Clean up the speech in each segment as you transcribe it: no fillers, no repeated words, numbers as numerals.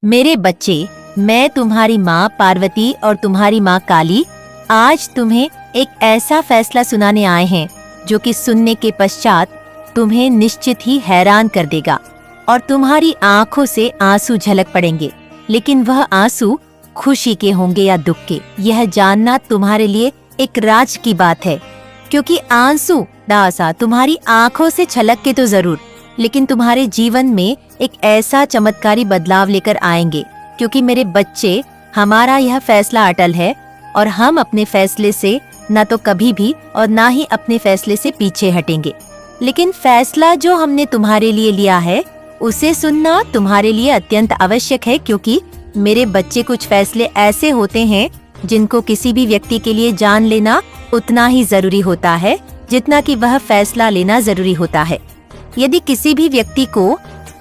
मेरे बच्चे, मैं तुम्हारी माँ पार्वती और तुम्हारी माँ काली आज तुम्हें एक ऐसा फैसला सुनाने आए हैं जो कि सुनने के पश्चात तुम्हें निश्चित ही हैरान कर देगा और तुम्हारी आंखों से आंसू झलक पड़ेंगे, लेकिन वह आंसू खुशी के होंगे या दुख के, यह जानना तुम्हारे लिए एक राज की बात है। क्योंकि आंसू दासा तुम्हारी आंखों से छलक के तो जरूर, लेकिन तुम्हारे जीवन में एक ऐसा चमत्कारी बदलाव लेकर आएंगे। क्योंकि मेरे बच्चे, हमारा यह फैसला अटल है और हम अपने फैसले से न तो कभी भी और ना ही अपने फैसले से पीछे हटेंगे। लेकिन फैसला जो हमने तुम्हारे लिए लिया है उसे सुनना तुम्हारे लिए अत्यंत आवश्यक है, क्योंकि मेरे बच्चे कुछ फैसले ऐसे होते हैं जिनको किसी भी व्यक्ति के लिए जान लेना उतना ही जरूरी होता है जितना कि वह फैसला लेना जरूरी होता है। यदि किसी भी व्यक्ति को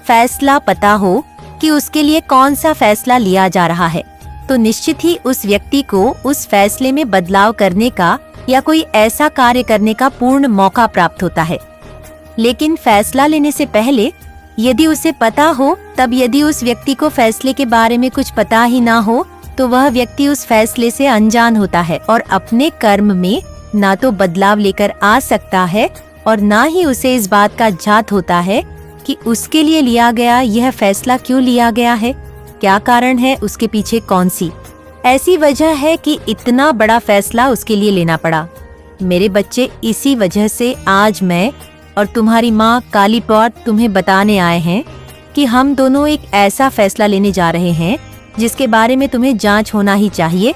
फैसला पता हो कि उसके लिए कौन सा फैसला लिया जा रहा है, तो निश्चित ही उस व्यक्ति को उस फैसले में बदलाव करने का या कोई ऐसा कार्य करने का पूर्ण मौका प्राप्त होता है। लेकिन फैसला लेने से पहले यदि उसे पता हो, तब यदि उस व्यक्ति को फैसले के बारे में कुछ पता ही ना हो, तो वह व्यक्ति उस फैसले से अनजान होता है और अपने कर्म में ना तो बदलाव लेकर आ सकता है और ना ही उसे इस बात का जात होता है कि उसके लिए लिया गया यह फैसला क्यों लिया गया है, क्या कारण है, उसके पीछे कौन सी ऐसी वजह है कि इतना बड़ा फैसला उसके लिए लेना पड़ा। मेरे बच्चे, इसी वजह से आज मैं और तुम्हारी माँ काली पौर तुम्हें बताने आए हैं कि हम दोनों एक ऐसा फैसला लेने जा रहे हैं जिसके बारे में तुम्हें जांच होना ही चाहिए।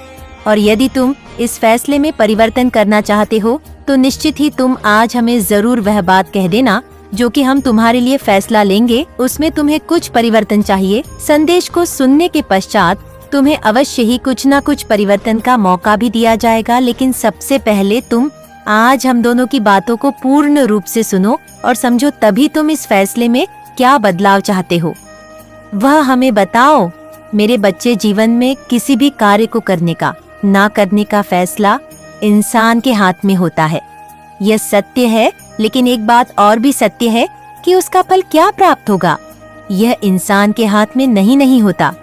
और यदि तुम इस फैसले में परिवर्तन करना चाहते हो तो निश्चित ही तुम आज हमें जरूर वह बात कह देना जो कि हम तुम्हारे लिए फैसला लेंगे, उसमें तुम्हें कुछ परिवर्तन चाहिए। संदेश को सुनने के पश्चात तुम्हें अवश्य ही कुछ न कुछ परिवर्तन का मौका भी दिया जाएगा, लेकिन सबसे पहले तुम आज हम दोनों की बातों को पूर्ण रूप से सुनो और समझो, तभी तुम इस फैसले में क्या बदलाव चाहते हो वह हमें बताओ। मेरे बच्चे, जीवन में किसी भी कार्य को करने का ना करने का फैसला इंसान के हाथ में होता है, यह सत्य है। लेकिन एक बात और भी सत्य है कि उसका फल क्या प्राप्त होगा यह इंसान के हाथ में नहीं होता,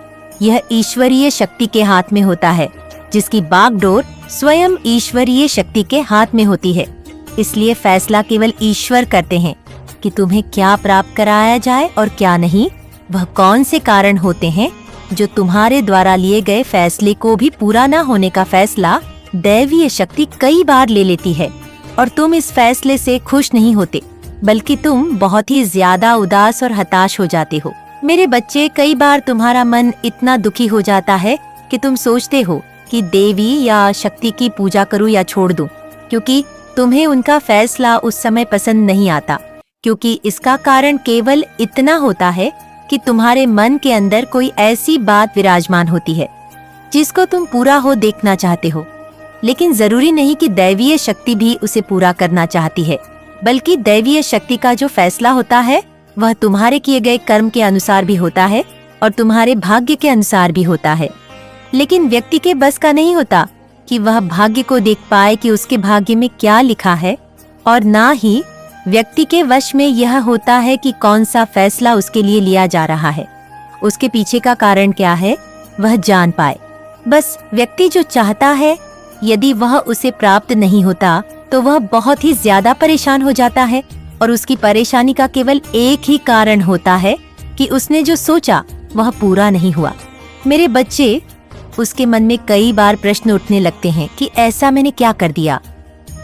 यह ईश्वरीय शक्ति के हाथ में होता है, जिसकी बागडोर स्वयं ईश्वरीय शक्ति के हाथ में होती है। इसलिए फैसला केवल ईश्वर करते हैं कि तुम्हें क्या प्राप्त कराया जाए और क्या नहीं। वह कौन से कारण होते हैं जो तुम्हारे द्वारा लिए गए फैसले को भी पूरा न होने का फैसला दैवीय शक्ति कई बार ले लेती है और तुम इस फैसले से खुश नहीं होते, बल्कि तुम बहुत ही ज्यादा उदास और हताश हो जाते हो। मेरे बच्चे, कई बार तुम्हारा मन इतना दुखी हो जाता है कि तुम सोचते हो कि देवी या शक्ति की पूजा करूं या छोड़ दूं, क्योंकि तुम्हें उनका फैसला उस समय पसंद नहीं आता। क्योंकि इसका कारण केवल इतना होता है कि तुम्हारे मन के अंदर कोई ऐसी बात विराजमान होती है जिसको तुम पूरा हो देखना चाहते हो। लेकिन जरूरी नहीं कि दैवीय शक्ति भी उसे पूरा करना चाहती है, बल्कि दैवीय शक्ति का जो फैसला होता है वह तुम्हारे किए गए कर्म के अनुसार भी होता है और तुम्हारे भाग्य के अनुसार भी होता है। लेकिन व्यक्ति के बस का नहीं होता कि वह भाग्य को देख पाए कि उसके भाग्य में क्या लिखा है, और ना ही व्यक्ति के वश में यह होता है कि कौन सा फैसला उसके लिए लिया जा रहा है, उसके पीछे का कारण क्या है वह जान पाए। बस व्यक्ति जो चाहता है, यदि वह उसे प्राप्त नहीं होता तो वह बहुत ही ज्यादा परेशान हो जाता है और उसकी परेशानी का केवल एक ही कारण होता है कि उसने जो सोचा वह पूरा नहीं हुआ। मेरे बच्चे, उसके मन में कई बार प्रश्न उठने लगते हैं कि ऐसा मैंने क्या कर दिया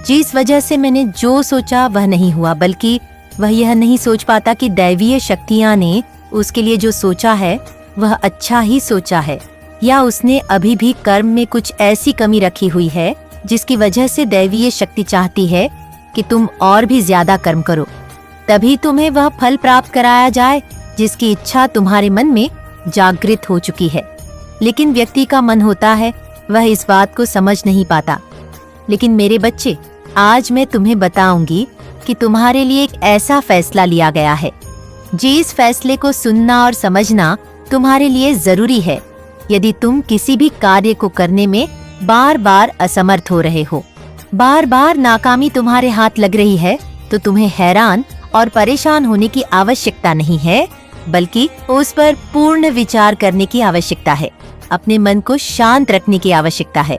जिस वजह से मैंने जो सोचा वह नहीं हुआ, बल्कि वह यह नहीं सोच पाता कि दैवीय शक्तियां ने उसके लिए जो सोचा है वह अच्छा ही सोचा है, या उसने अभी भी कर्म में कुछ ऐसी कमी रखी हुई है जिसकी वजह से दैवीय शक्ति चाहती है कि तुम और भी ज्यादा कर्म करो, तभी तुम्हें वह फल प्राप्त कराया जाए जिसकी इच्छा तुम्हारे मन में जागृत हो चुकी है। लेकिन व्यक्ति का मन होता है, वह इस बात को समझ नहीं पाता। लेकिन मेरे बच्चे, आज मैं तुम्हें बताऊंगी कि तुम्हारे लिए एक ऐसा फैसला लिया गया है जिस फैसले को सुनना और समझना तुम्हारे लिए जरूरी है। यदि तुम किसी भी कार्य को करने में बार बार असमर्थ हो रहे हो, बार बार नाकामी तुम्हारे हाथ लग रही है, तो तुम्हें हैरान और परेशान होने की आवश्यकता नहीं है, बल्कि उस पर पूर्ण विचार करने की आवश्यकता है। अपने मन को शांत रखने की आवश्यकता है।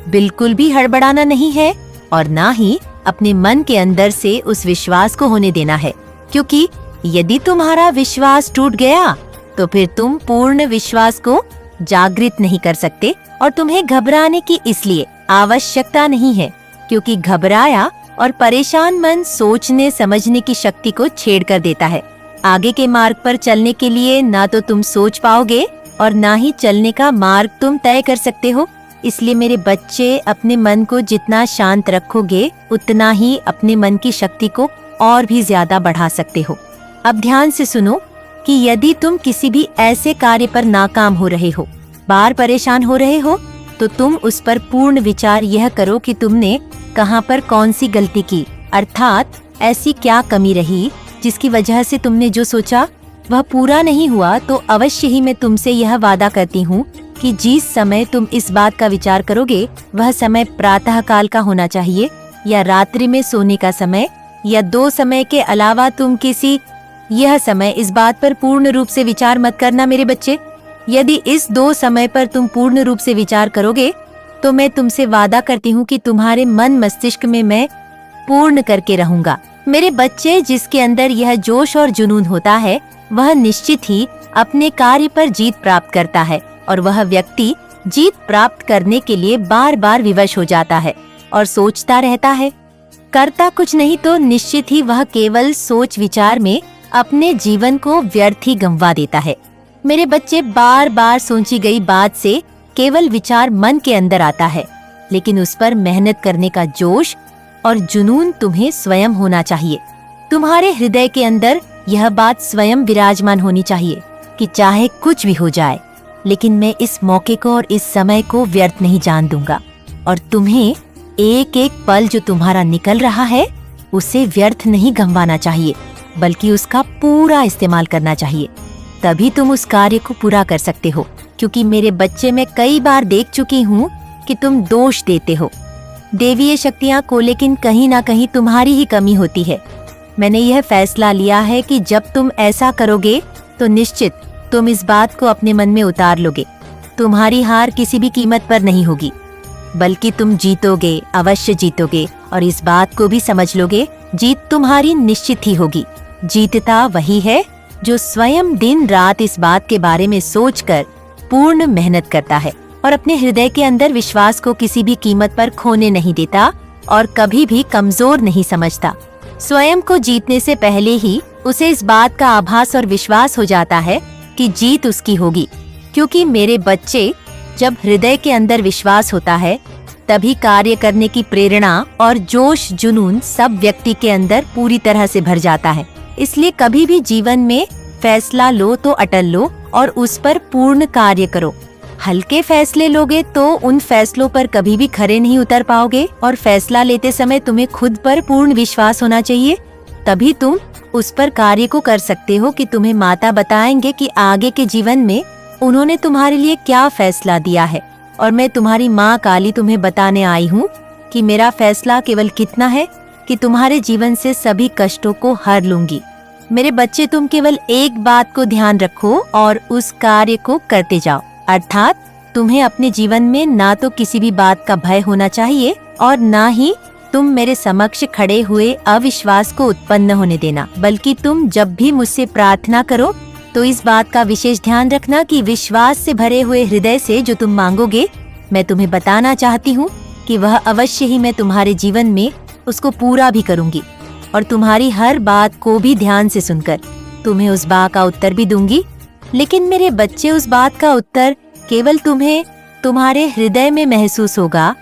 बिल्कुल भी हड़बड़ाना नहीं है और ना ही अपने मन के अंदर से उस विश्वास को होने देना है, क्योंकि यदि तुम्हारा विश्वास टूट गया तो फिर तुम पूर्ण विश्वास को जागृत नहीं कर सकते और तुम्हें घबराने की इसलिए आवश्यकता नहीं है, क्योंकि घबराया और परेशान मन सोचने समझने की शक्ति को छेड़ कर देता है। आगे के मार्ग पर चलने के लिए ना तो तुम सोच पाओगे और ना ही चलने का मार्ग तुम तय कर सकते हो। इसलिए मेरे बच्चे, अपने मन को जितना शांत रखोगे उतना ही अपने मन की शक्ति को और भी ज्यादा बढ़ा सकते हो। अब ध्यान से सुनो कि यदि तुम किसी भी ऐसे कार्य पर नाकाम हो रहे हो, बार परेशान हो रहे हो, तो तुम उस पर पूर्ण विचार यह करो कि तुमने कहाँ पर कौन सी गलती की, अर्थात ऐसी क्या कमी रही जिसकी वजह से तुमने जो सोचा वह पूरा नहीं हुआ। तो अवश्य ही मैं तुमसे यह वादा करती हूँ कि जिस समय तुम इस बात का विचार करोगे वह समय प्रातः काल का होना चाहिए या रात्रि में सोने का समय या 2 समय के अलावा तुम किसी यह समय, इस बात पर पूर्ण रूप से विचार मत करना मेरे बच्चे। यदि इस 2 समय पर तुम पूर्ण रूप से विचार करोगे तो मैं तुमसे वादा करती हूँ कि तुम्हारे मन मस्तिष्क में मैं पूर्ण करके रहूंगा। मेरे बच्चे, जिसके अंदर यह जोश और जुनून होता है वह निश्चित ही अपने कार्य पर जीत प्राप्त करता है और वह व्यक्ति जीत प्राप्त करने के लिए बार बार विवश हो जाता है और सोचता रहता है। करता कुछ नहीं तो निश्चित ही वह केवल सोच विचार में अपने जीवन को व्यर्थ ही गंवा देता है। मेरे बच्चे, बार बार सोची गई बात से केवल विचार मन के अंदर आता है, लेकिन उस पर मेहनत करने का जोश और जुनून तुम्हें स्वयं होना चाहिए। तुम्हारे हृदय के अंदर यह बात स्वयं विराजमान होनी चाहिए कि चाहे कुछ भी हो जाए, लेकिन मैं इस मौके को और इस समय को व्यर्थ नहीं जान दूंगा और तुम्हें एक एक पल जो तुम्हारा निकल रहा है उसे व्यर्थ नहीं गंवाना चाहिए, बल्कि उसका पूरा इस्तेमाल करना चाहिए। तभी तुम उस कार्य को पूरा कर सकते हो, क्योंकि मेरे बच्चे, मैं कई बार देख चुकी हूँ कि तुम दोष देते हो देवीय शक्तियाँ को, लेकिन कहीं ना कहीं तुम्हारी ही कमी होती है। मैंने यह फैसला लिया है कि जब तुम ऐसा करोगे तो निश्चित तुम इस बात को अपने मन में उतार लोगे। तुम्हारी हार किसी भी कीमत पर नहीं होगी, बल्कि तुम जीतोगे, अवश्य जीतोगे और इस बात को भी समझ लोगे, जीत तुम्हारी निश्चित ही होगी। जीतता वही है जो स्वयं दिन रात इस बात के बारे में सोचकर पूर्ण मेहनत करता है और अपने हृदय के अंदर विश्वास को किसी भी कीमत पर खोने नहीं देता और कभी भी कमजोर नहीं समझता। स्वयं को जीतने से पहले ही उसे इस बात का आभास और विश्वास हो जाता है कि जीत उसकी होगी, क्योंकि मेरे बच्चे, जब हृदय के अंदर विश्वास होता है तभी कार्य करने की प्रेरणा और जोश जुनून सब व्यक्ति के अंदर पूरी तरह से भर जाता है। इसलिए कभी भी जीवन में फैसला लो तो अटल लो और उस पर पूर्ण कार्य करो। हल्के फैसले लोगे तो उन फैसलों पर कभी भी खरे नहीं उतर पाओगे और फैसला लेते समय तुम्हें खुद पर पूर्ण विश्वास होना चाहिए, तभी तुम उस पर कार्य को कर सकते हो कि तुम्हें माता बताएंगे कि आगे के जीवन में उन्होंने तुम्हारे लिए क्या फैसला दिया है। और मैं तुम्हारी माँ काली तुम्हें बताने आई हूँ कि मेरा फैसला केवल कितना है कि तुम्हारे जीवन से सभी कष्टों को हर लूंगी। मेरे बच्चे, तुम केवल एक बात को ध्यान रखो और उस कार्य को करते जाओ, अर्थात तुम्हें अपने जीवन में ना तो किसी भी बात का भय होना चाहिए और ना ही तुम मेरे समक्ष खड़े हुए अविश्वास को उत्पन्न होने देना, बल्कि तुम जब भी मुझसे प्रार्थना करो तो इस बात का विशेष ध्यान रखना कि विश्वास से भरे हुए हृदय से जो तुम मांगोगे, मैं तुम्हें बताना चाहती हूँ कि वह अवश्य ही मैं तुम्हारे जीवन में उसको पूरा भी करूंगी और तुम्हारी हर बात को भी ध्यान से सुनकर तुम्हें उस बात का उत्तर भी दूंगी। लेकिन मेरे बच्चे, उस बात का उत्तर केवल तुम्हें तुम्हारे हृदय में महसूस होगा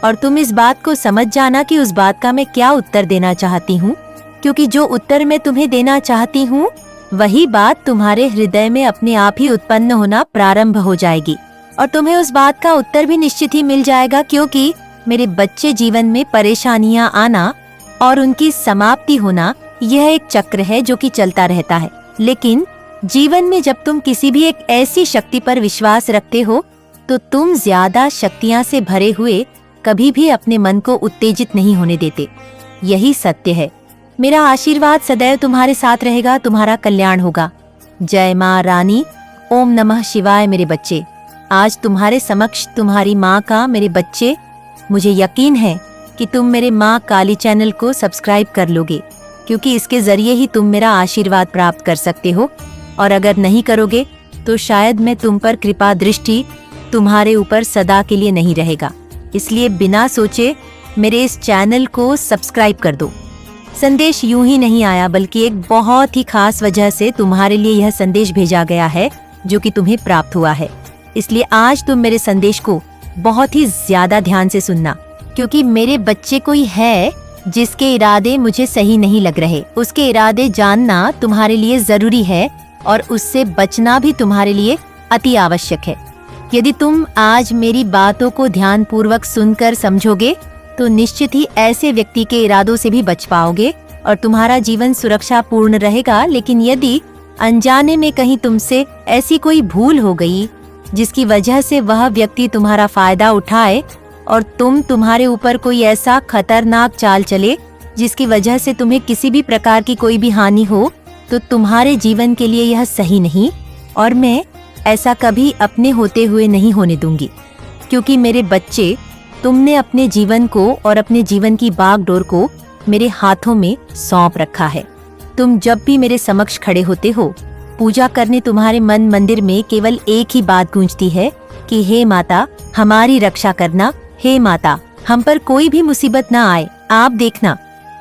और तुम इस बात को समझ जाना कि उस बात का मैं क्या उत्तर देना चाहती हूँ, क्योंकि जो उत्तर मैं तुम्हें देना चाहती हूँ वही बात तुम्हारे हृदय में अपने आप ही उत्पन्न होना प्रारंभ हो जाएगी और तुम्हें उस बात का उत्तर भी निश्चित ही मिल जाएगा, क्योंकि मेरे बच्चे, जीवन में परेशानियां आना और उनकी समाप्ति होना यह एक चक्र है जो कि चलता रहता है। लेकिन जीवन में जब तुम किसी भी एक ऐसी शक्ति पर विश्वास रखते हो तो तुम ज्यादा शक्तियां से भरे हुए कभी भी अपने मन को उत्तेजित नहीं होने देते। यही सत्य है। मेरा आशीर्वाद सदैव तुम्हारे साथ रहेगा, तुम्हारा कल्याण होगा। जय माँ रानी। ओम नमः शिवाय। मेरे बच्चे, आज तुम्हारे समक्ष तुम्हारी माँ का मेरे बच्चे, मुझे यकीन है कि तुम मेरे माँ काली चैनल को सब्सक्राइब कर लोगे, क्योंकि इसके जरिए ही तुम मेरा आशीर्वाद प्राप्त कर सकते हो। और अगर नहीं करोगे तो शायद मैं तुम पर कृपा दृष्टि तुम्हारे ऊपर सदा के लिए नहीं रहेगा। इसलिए बिना सोचे मेरे इस चैनल को सब्सक्राइब कर दो। संदेश यूं ही नहीं आया, बल्कि एक बहुत ही खास वजह से तुम्हारे लिए यह संदेश भेजा गया है, जो कि तुम्हें प्राप्त हुआ है। इसलिए आज तुम मेरे संदेश को बहुत ही ज्यादा ध्यान से सुनना, क्योंकि मेरे बच्चे कोई है जिसके इरादे मुझे सही नहीं लग रहे। उसके इरादे जानना तुम्हारे लिए जरूरी है और उससे बचना भी तुम्हारे लिए अति आवश्यक है। यदि तुम आज मेरी बातों को ध्यानपूर्वक सुनकर समझोगे तो निश्चित ही ऐसे व्यक्ति के इरादों से भी बच पाओगे और तुम्हारा जीवन सुरक्षा पूर्ण रहेगा। लेकिन यदि अनजाने में कहीं तुमसे ऐसी कोई भूल हो गई जिसकी वजह से वह व्यक्ति तुम्हारा फायदा उठाए और तुम्हारे ऊपर कोई ऐसा खतरनाक चाल चले जिसकी वजह से तुम्हें किसी भी प्रकार की कोई भी हानि हो, तो तुम्हारे जीवन के लिए यह सही नहीं और मैं ऐसा कभी अपने होते हुए नहीं होने दूंगी। क्योंकि मेरे बच्चे, तुमने अपने जीवन को और अपने जीवन की बागडोर को मेरे हाथों में सौंप रखा है। तुम जब भी मेरे समक्ष खड़े होते हो, पूजा करने तुम्हारे मन मंदिर में केवल एक ही बात गूंजती है कि हे माता, हमारी रक्षा करना। हे माता, हम पर कोई भी मुसीबत ना आए। आप देखना,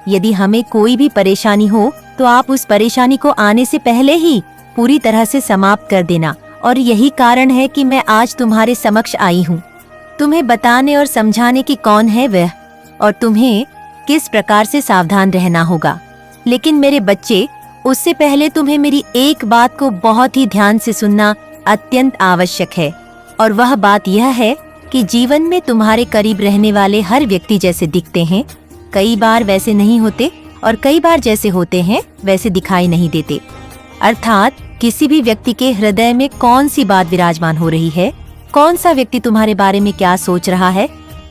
यदि हमें कोई भी परेशानी हो तो आप उस परेशानी को आने से पहले ही पूरी तरह से समाप्त कर देना। और यही कारण है कि मैं आज तुम्हारे समक्ष आई हूँ, तुम्हें बताने और समझाने की कौन है वह और तुम्हें किस प्रकार से सावधान रहना होगा। लेकिन मेरे बच्चे, उससे पहले तुम्हें मेरी एक बात को बहुत ही ध्यान से सुनना अत्यंत आवश्यक है। और वह बात यह है कि जीवन में तुम्हारे करीब रहने वाले हर व्यक्ति जैसे दिखते हैं, कई बार वैसे नहीं होते और कई बार जैसे होते हैं वैसे दिखाई नहीं देते। अर्थात किसी भी व्यक्ति के हृदय में कौन सी बात विराजमान हो रही है, कौन सा व्यक्ति तुम्हारे बारे में क्या सोच रहा है,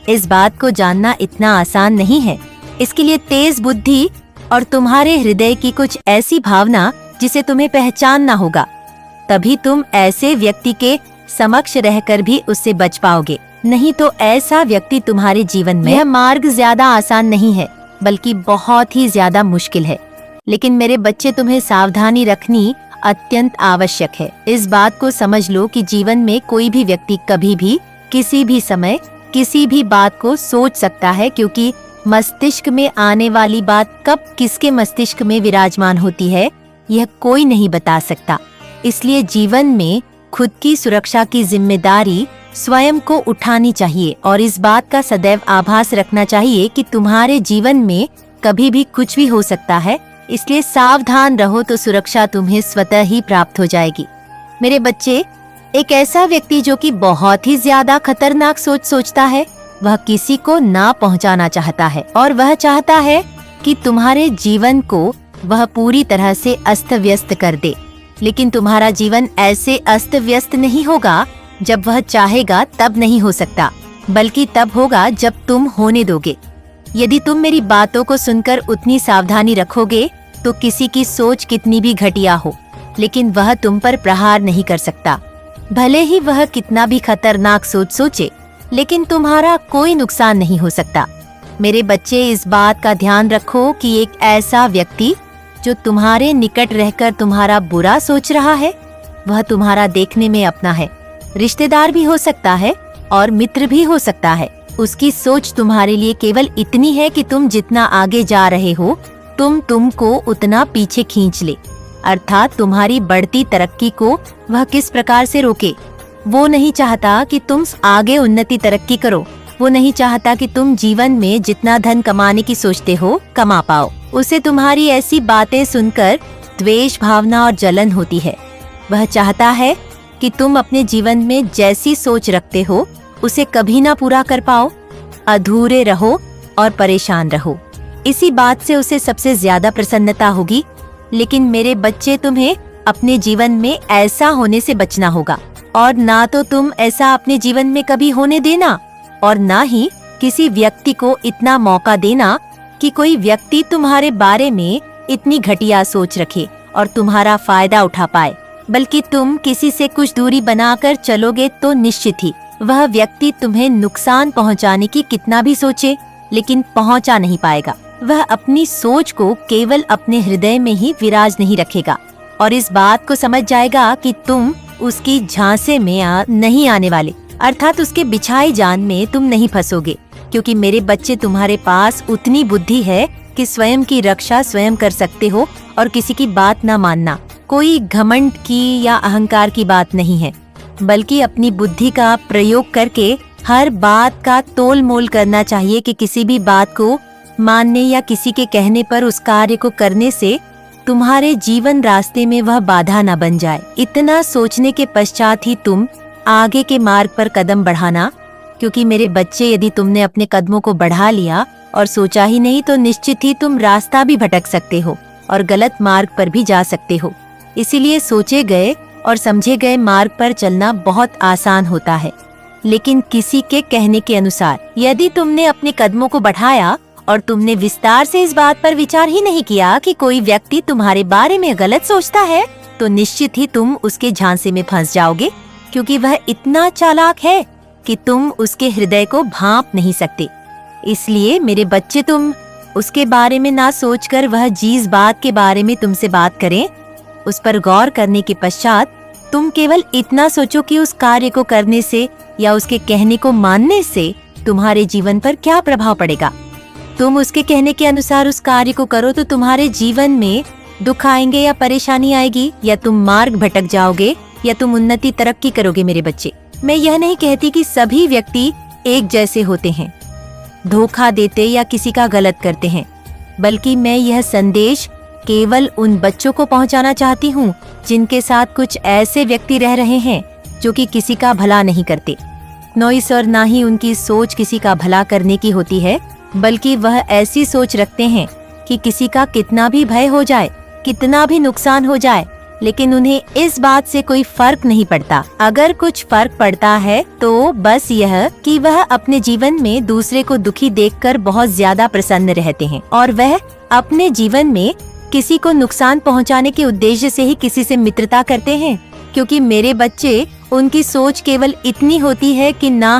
इस बात को जानना इतना आसान नहीं है। इसके लिए तेज बुद्धि और तुम्हारे हृदय की कुछ ऐसी भावना जिसे तुम्हें पहचानना होगा, तभी तुम ऐसे व्यक्ति के समक्ष रहकर भी उससे बच पाओगे। नहीं तो ऐसा व्यक्ति तुम्हारे जीवन में, यह मार्ग ज्यादा आसान नहीं है बल्कि बहुत ही ज्यादा मुश्किल है। लेकिन मेरे बच्चे, तुम्हें सावधानी रखनी अत्यंत आवश्यक है। इस बात को समझ लो कि जीवन में कोई भी व्यक्ति कभी भी किसी भी समय किसी भी बात को सोच सकता है, क्योंकि मस्तिष्क में आने वाली बात कब किसके मस्तिष्क में विराजमान होती है यह कोई नहीं बता सकता। इसलिए जीवन में खुद की सुरक्षा की जिम्मेदारी स्वयं को उठानी चाहिए और इस बात का सदैव आभास रखना चाहिए कि तुम्हारे जीवन में कभी भी कुछ भी हो सकता है। इसलिए सावधान रहो तो सुरक्षा तुम्हें स्वतः ही प्राप्त हो जाएगी। मेरे बच्चे, एक ऐसा व्यक्ति जो कि बहुत ही ज्यादा खतरनाक सोच सोचता है, वह किसी को ना पहुंचाना चाहता है और वह चाहता है कि तुम्हारे जीवन को वह पूरी तरह से अस्त व्यस्त कर दे। लेकिन तुम्हारा जीवन ऐसे अस्त व्यस्त नहीं होगा जब वह चाहेगा, तब नहीं हो सकता, बल्कि तब होगा जब तुम होने दोगे। यदि तुम मेरी बातों को सुनकर उतनी सावधानी रखोगे तो किसी की सोच कितनी भी घटिया हो, लेकिन वह तुम पर प्रहार नहीं कर सकता। भले ही वह कितना भी खतरनाक सोच सोचे, लेकिन तुम्हारा कोई नुकसान नहीं हो सकता। मेरे बच्चे, इस बात का ध्यान रखो कि एक ऐसा व्यक्ति जो तुम्हारे निकट रहकर तुम्हारा बुरा सोच रहा है, वह तुम्हारा देखने में अपना है, रिश्तेदार भी हो सकता है और मित्र भी हो सकता है। उसकी सोच तुम्हारे लिए केवल इतनी है कि तुम जितना आगे जा रहे हो, तुमको उतना पीछे खींच ले। अर्थात तुम्हारी बढ़ती तरक्की को वह किस प्रकार से रोके। वो नहीं चाहता कि तुम आगे उन्नति तरक्की करो। वो नहीं चाहता कि तुम जीवन में जितना धन कमाने की सोचते हो कमा पाओ। उसे तुम्हारी ऐसी बातें सुनकर द्वेष भावना और जलन होती है। वह चाहता है कि तुम अपने जीवन में जैसी सोच रखते हो उसे कभी ना पूरा कर पाओ, अधूरे रहो और परेशान रहो। इसी बात से उसे सबसे ज्यादा प्रसन्नता होगी। लेकिन मेरे बच्चे, तुम्हें अपने जीवन में ऐसा होने से बचना होगा और ना तो तुम ऐसा अपने जीवन में कभी होने देना और ना ही किसी व्यक्ति को इतना मौका देना कि कोई व्यक्ति तुम्हारे बारे में इतनी घटिया सोच रखे और तुम्हारा फायदा उठा पाए। बल्कि तुम किसी से कुछ दूरी बनाकर चलोगे तो निश्चित ही वह व्यक्ति तुम्हें नुकसान पहुंचाने की कितना भी सोचे, लेकिन पहुंचा नहीं पाएगा। वह अपनी सोच को केवल अपने हृदय में ही विराज नहीं रखेगा और इस बात को समझ जाएगा कि तुम उसकी झांसे में नहीं आने वाले, अर्थात उसके बिछाई जाल में तुम नहीं फंसोगे, क्योंकि मेरे बच्चे तुम्हारे पास उतनी बुद्धि है कि स्वयं की रक्षा स्वयं कर सकते हो और किसी की बात न मानना कोई घमंड की या अहंकार की बात नहीं है, बल्कि अपनी बुद्धि का प्रयोग करके हर बात का तोल मोल करना चाहिए कि किसी भी बात को मानने या किसी के कहने पर उस कार्य को करने से तुम्हारे जीवन रास्ते में वह बाधा न बन जाए। इतना सोचने के पश्चात ही तुम आगे के मार्ग पर कदम बढ़ाना, क्योंकि मेरे बच्चे यदि तुमने अपने कदमों को बढ़ा लिया और सोचा ही नहीं तो निश्चित ही तुम रास्ता भी भटक सकते हो और गलत मार्ग पर भी जा सकते हो। इसीलिए सोचे गए और समझे गए मार्ग पर चलना बहुत आसान होता है, लेकिन किसी के कहने के अनुसार। यदि तुमने अपने कदमों को बढ़ाया और तुमने विस्तार से इस बात पर विचार ही नहीं किया कि कोई व्यक्ति तुम्हारे बारे में गलत सोचता है, तो निश्चित ही तुम उसके झांसे में फंस जाओगे, क्योंकि वह इतना चालाक है कि तुम उसके हृदय को भांप नहीं सकते। इसलिए मेरे बच्चे, तुम उसके बारे में ना सोचकर वह जिस बात के बारे में तुमसे बात करें उस पर गौर करने के पश्चात तुम केवल इतना सोचो कि उस कार्य को करने से या उसके कहने को मानने से तुम्हारे जीवन पर क्या प्रभाव पड़ेगा। तुम उसके कहने के अनुसार उस कार्य को करो तो तुम्हारे जीवन में दुख आएंगे या परेशानी आएगी, या तुम मार्ग भटक जाओगे या तुम उन्नति तरक्की करोगे। मेरे बच्चे, मैं यह नहीं कहती कि सभी व्यक्ति एक जैसे होते हैं, धोखा देते या किसी का गलत करते हैं, बल्कि मैं यह संदेश केवल उन बच्चों को पहुंचाना चाहती हूँ जिनके साथ कुछ ऐसे व्यक्ति रह रहे हैं जो कि किसी का भला नहीं करते। नॉइस और ना ही उनकी सोच किसी का भला करने की होती है, बल्कि वह ऐसी सोच रखते हैं कि किसी का कितना भी भय हो जाए, कितना भी नुकसान हो जाए, लेकिन उन्हें इस बात से कोई फर्क नहीं पड़ता। अगर कुछ फर्क पड़ता है तो बस यह कि वह अपने जीवन में दूसरे को दुखी देखकर बहुत ज्यादा प्रसन्न रहते हैं और वह अपने जीवन में किसी को नुकसान पहुंचाने के उद्देश्य से ही किसी से मित्रता करते हैं। क्योंकि मेरे बच्चे, उनकी सोच केवल इतनी होती है कि ना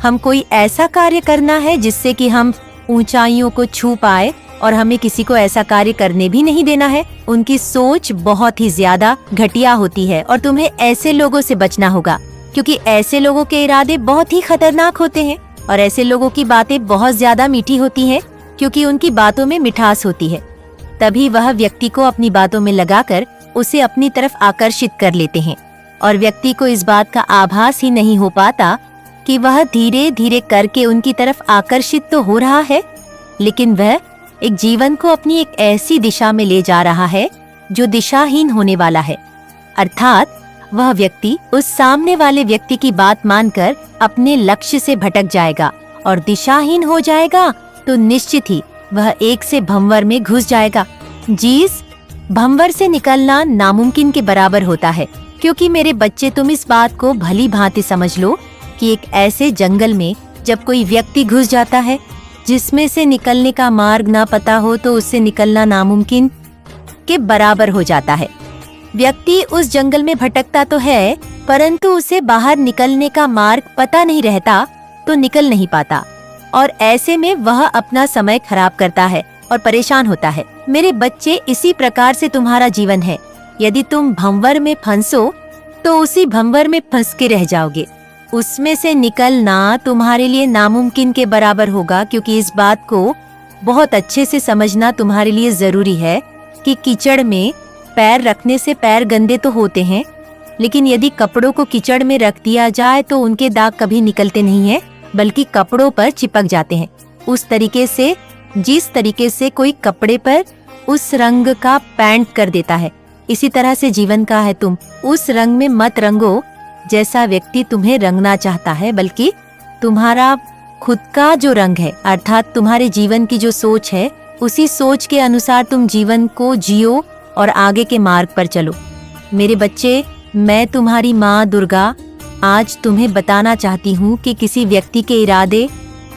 हम कोई ऐसा कार्य करना है जिससे कि हम ऊंचाइयों को छू पाए और हमें किसी को ऐसा कार्य करने भी नहीं देना है। उनकी सोच बहुत ही ज्यादा घटिया होती है और तुम्हें ऐसे लोगों से बचना होगा, क्योंकि ऐसे लोगों के इरादे बहुत ही खतरनाक होते हैं और ऐसे लोगों की बातें बहुत ज्यादा मीठी होती हैं, क्योंकि उनकी बातों में मिठास होती है। तभी वह व्यक्ति को अपनी बातों में लगाकर उसे अपनी तरफ आकर्षित कर लेते हैं और व्यक्ति को इस बात का आभास ही नहीं हो पाता कि वह धीरे धीरे करके उनकी तरफ आकर्षित तो हो रहा है, लेकिन वह एक जीवन को अपनी एक ऐसी दिशा में ले जा रहा है जो दिशाहीन होने वाला है। अर्थात वह व्यक्ति उस सामने वाले व्यक्ति की बात मानकर अपने लक्ष्य से भटक जाएगा और दिशाहीन हो जाएगा, तो निश्चित ही वह एक से भंवर में घुस जाएगा। जिस भंवर से निकलना नामुमकिन के बराबर होता है, क्योंकि मेरे बच्चे, तुम इस बात को भली भांति समझ लो कि एक ऐसे जंगल में जब कोई व्यक्ति घुस जाता है जिसमें से निकलने का मार्ग ना पता हो, तो उससे निकलना नामुमकिन के बराबर हो जाता है। व्यक्ति उस जंगल में भटकता तो है, परंतु उसे बाहर निकलने का मार्ग पता नहीं रहता तो निकल नहीं पाता और ऐसे में वह अपना समय खराब करता है और परेशान होता है। मेरे बच्चे, इसी प्रकार से तुम्हारा जीवन है। यदि तुम भंवर में फंसो तो उसी भंवर में फंस के रह जाओगे। उसमें से निकलना तुम्हारे लिए नामुमकिन के बराबर होगा, क्योंकि इस बात को बहुत अच्छे से समझना तुम्हारे लिए जरूरी है कि कीचड़ में पैर रखने से पैर गंदे तो होते हैं, लेकिन यदि कपड़ों को कीचड़ में रख दिया जाए तो उनके दाग कभी निकलते नहीं हैं, बल्कि कपड़ों पर चिपक जाते हैं। उस तरीके से जिस तरीके से कोई कपड़े पर उस रंग का पेंट कर देता है, इसी तरह से जीवन का है। तुम उस रंग में मत रंगो जैसा व्यक्ति तुम्हें रंगना चाहता है, बल्कि तुम्हारा खुद का जो रंग है, अर्थात तुम्हारे जीवन की जो सोच है, उसी सोच के अनुसार तुम जीवन को जियो और आगे के मार्ग पर चलो। मेरे बच्चे, मैं तुम्हारी माँ दुर्गा आज तुम्हें बताना चाहती हूँ कि किसी व्यक्ति के इरादे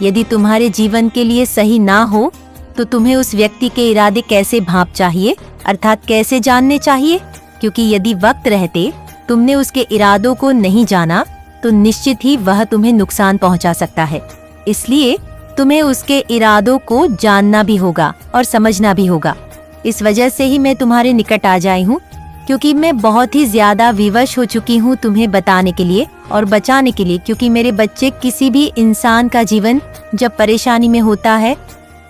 यदि तुम्हारे जीवन के लिए सही ना हो तो तुम्हें उस व्यक्ति के इरादे कैसे भांप चाहिए, अर्थात कैसे जानने चाहिए। क्योंकि यदि वक्त रहते तुमने उसके इरादों को नहीं जाना तो निश्चित ही वह तुम्हें नुकसान पहुंचा सकता है। इसलिए तुम्हें उसके इरादों को जानना भी होगा और समझना भी होगा। इस वजह से ही मैं तुम्हारे निकट आ जाई हूँ, क्योंकि मैं बहुत ही ज्यादा विवश हो चुकी हूँ तुम्हें बताने के लिए और बचाने के लिए। क्योंकि मेरे बच्चे, किसी भी इंसान का जीवन जब परेशानी में होता है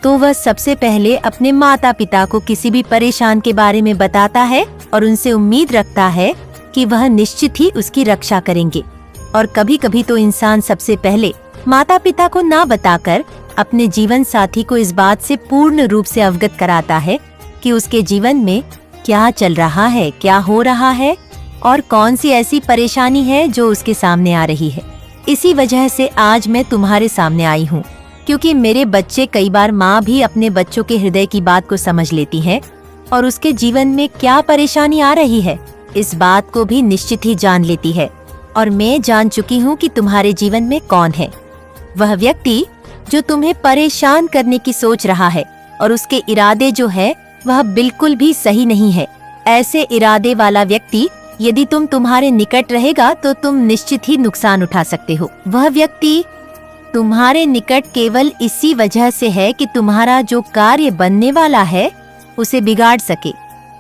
तो वह सबसे पहले अपने माता पिता को किसी भी परेशान के बारे में बताता है और उनसे उम्मीद रखता है कि वह निश्चित ही उसकी रक्षा करेंगे। और कभी कभी तो इंसान सबसे पहले माता पिता को ना बताकर अपने जीवन साथी को इस बात से पूर्ण रूप से अवगत कराता है कि उसके जीवन में क्या चल रहा है, क्या हो रहा है और कौन सी ऐसी परेशानी है जो उसके सामने आ रही है। इसी वजह से आज मैं तुम्हारे सामने आई हूँ, क्योंकि मेरे बच्चे, कई बार माँ भी अपने बच्चों के हृदय की बात को समझ लेती है और उसके जीवन में क्या परेशानी आ रही है इस बात को भी निश्चित ही जान लेती है। और मैं जान चुकी हूँ कि तुम्हारे जीवन में कौन है वह व्यक्ति जो तुम्हें परेशान करने की सोच रहा है और उसके इरादे जो है वह बिल्कुल भी सही नहीं है। ऐसे इरादे वाला व्यक्ति यदि तुम्हारे निकट रहेगा तो तुम निश्चित ही नुकसान उठा सकते हो। वह व्यक्ति तुम्हारे निकट केवल इसी वजह से है कि तुम्हारा जो कार्य बनने वाला है उसे बिगाड़ सके,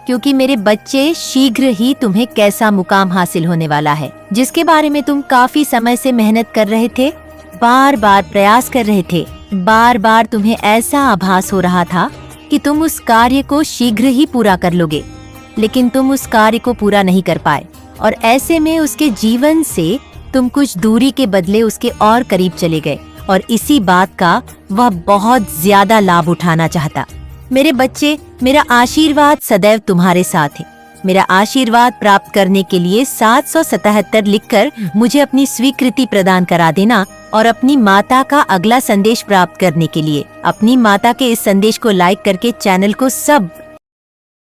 क्योंकि मेरे बच्चे, शीघ्र ही तुम्हें कैसा मुकाम हासिल होने वाला है जिसके बारे में तुम काफी समय से मेहनत कर रहे थे, बार बार प्रयास कर रहे थे, बार बार तुम्हें ऐसा आभास हो रहा था कि तुम उस कार्य को शीघ्र ही पूरा कर लोगे, लेकिन तुम उस कार्य को पूरा नहीं कर पाए। और ऐसे में उसके जीवन से तुम कुछ दूरी के बदले उसके और करीब चले गए और इसी बात का वह बहुत ज्यादा लाभ उठाना चाहता। मेरे बच्चे, मेरा आशीर्वाद सदैव तुम्हारे साथ है। मेरा आशीर्वाद प्राप्त करने के लिए 777 लिखकर मुझे अपनी स्वीकृति प्रदान करा देना और अपनी माता का अगला संदेश प्राप्त करने के लिए अपनी माता के इस संदेश को लाइक करके चैनल को सब